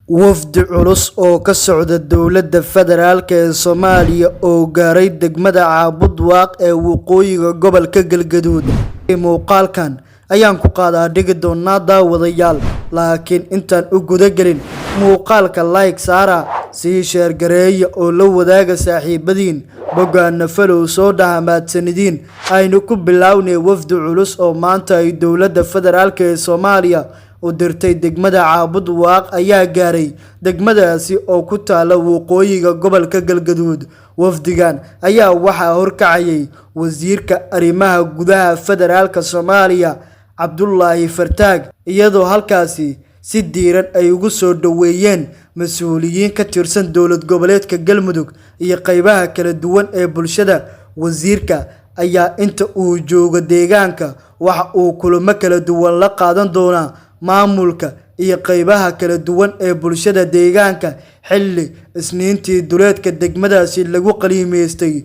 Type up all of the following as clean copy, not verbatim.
wafdi culus oo ka socda dowladda federaalka ee Soomaaliya oo gaaray degmada Caabudwaaq ee waqooyiga gobolka Galgaduud. Muuqaalkan ayaan ku qaadaa dhigi doonaa daawadayaal, laakiin intaan u guda gelin muuqaalka like saara, sii share gareeya oo la wadaaga saaxiibadiin, bogaana follow soo dhamaadsanidin. aynu ku bilownay wafdi culus oo maanta ay dowladda federaalka ee Soomaaliya u dirtay degmada Caabudwaaq ayaa gaaray degmadaasi oo ku taala waqooyiga gobolka Galgaduud. wafdigan ayaa waxaa horkacayay wasiirka arrimaha gudaha federaalka Soomaaliya Cabdullaahi Fartaag, iyadoo halkaasi si diiran ay ugu soo dhaweeyeen mas'uuliyiin ka tirsan dowlad goboleedka Galmudug iyo qaybaha kala duwan ee bulshada. wasiirka ayaa inta uu joogo deegaanka waxa uu kulamo kala duwan la qaadan doonaa maamulka iyo qaybaha kala duwan ee bulshada deegaanka. xilli isniintii duleedka degmadaasi lagu qaliimeystay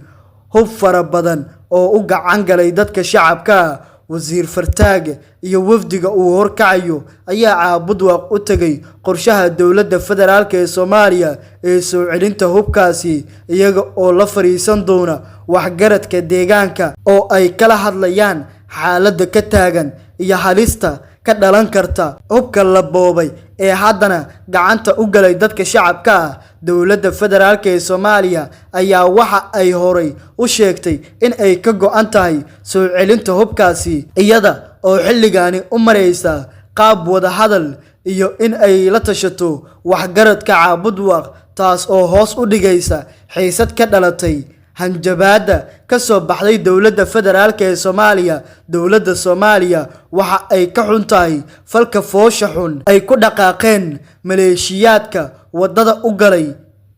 hub fara badan oo u gacan galay dadka shacabka. wasiir Fartaag iyo wafdiga uu horkacayo ayaa Caabudwaaq u tagay qorshaha dowladda federaalka ee Soomaaliya ee soo celinta hubkaasi, iyaga oo la fariisan doona waxgaradka deegaanka oo ay kala hadlayaan xaaladda ka taagan iyo halista ka dhalan karta hubka la boobay ee haddana gacanta u galay dadka shacabka. dowladda federaalka ee Soomaaliya ayaa waxa ay horay u sheegtay in ay ka go'an tahay soo celinta hubkaasi, iyada oo xilligaani u mareysa qaab wada hadal iyo in ay la tashato waxgaradka Caabudwaaq, taas oo hoos u dhigaysa xiisad ka dhalatay hanjabaada ka soo baxday dowladda federaalka ee Soomaaliya. dowladda Soomaaliya waxa ay ka xun tahay falka foosha xun ay ku dhaqaaqeen maleeshiyaadka wadada u galay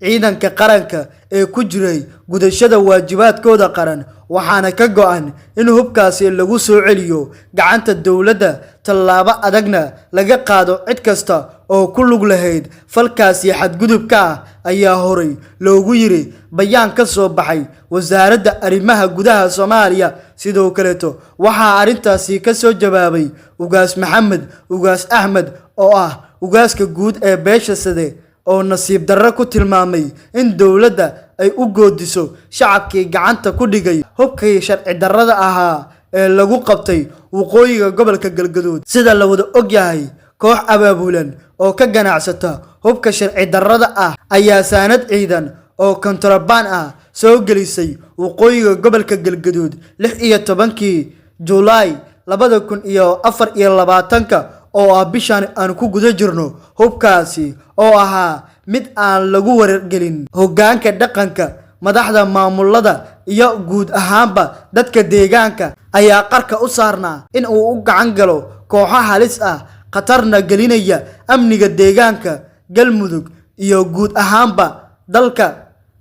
ciidanka qaranka ee ku jiray gudashada waajibaadkooda qaran, waxaana ka go'an in hubkaasi lagu soo celiyo gacanta dowladda, tallaabo adagna laga qaado cid kasta oo ku lug lahayd falkaasi xadgudubka ayaa horay loogu yiri bayaan ka soo baxay wasaaradda arrimaha gudaha Soomaaliya. sidoo kale waxaa arintaasi ka soo jawaabay ugaas Maxamed ugaas Axmed oo ah ugaaska guud ee beesha Sade, oo nasiib darro ku tilmaamay in dowladda ay u goodiso shacabkii gacanta ku dhigay hubkii sharci darrada ahaa ee lagu qabtay waqooyiga gobolka Galgaduud. sida la wada og yahay, koox abaabulan oo ka ganacsata hubka sharci darrada ah ayaa saanad ciidan oo kontrabaan ah soo gelisay waqooyiga gobolka Galgaduud 16 Juulaay 2024 oo ah bishan aan ku guda jirno. hubkaasi oo ahaa mid aan lagu wargelin hoggaanka dhaqanka, madaxda maamulada iyo guud ahaanba dadka deegaanka, ayaa qarka u saarnaa in uu u gacan galo kooxo halis ah, khatarna gelinaya amniga deegaanka Galmudug iyo guud ahaanba dalka,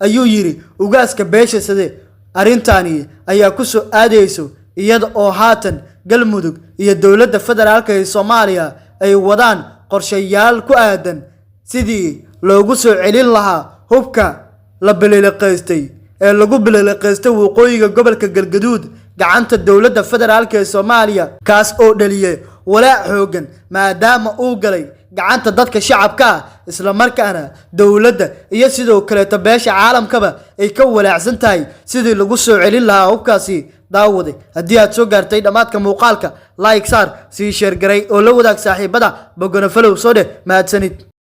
ayuu yiri ugaaska beesha Sade. arintani ayaa ku soo aadeyso iyada oo haatan Galmudug iyo dowladda federaalka ee Soomaaliya ay wadaan qorshayaal ku aadan sidii loogu soo celin lahaa hubka la bililiqeystay ee lagu bililiqeystay waqooyiga gobolka Galgaduud gacanta dowladda federaalka ee Soomaaliya, kaas oo dhaliyay walaac xoogan maadaama uu galay gacanta dadka shacabka, isla markaana dowladda iyo sidoo kale beesha caalamkaba ay ka walaacsan tahay sidii lagu soo celin lahaa hubkaasi. daawade, haddii aad soo gaartay dhamaadka muuqaalka like saar, sii share garay oo la wadaag saaxiibada, bogaana follow soo dheh. mahadsanid.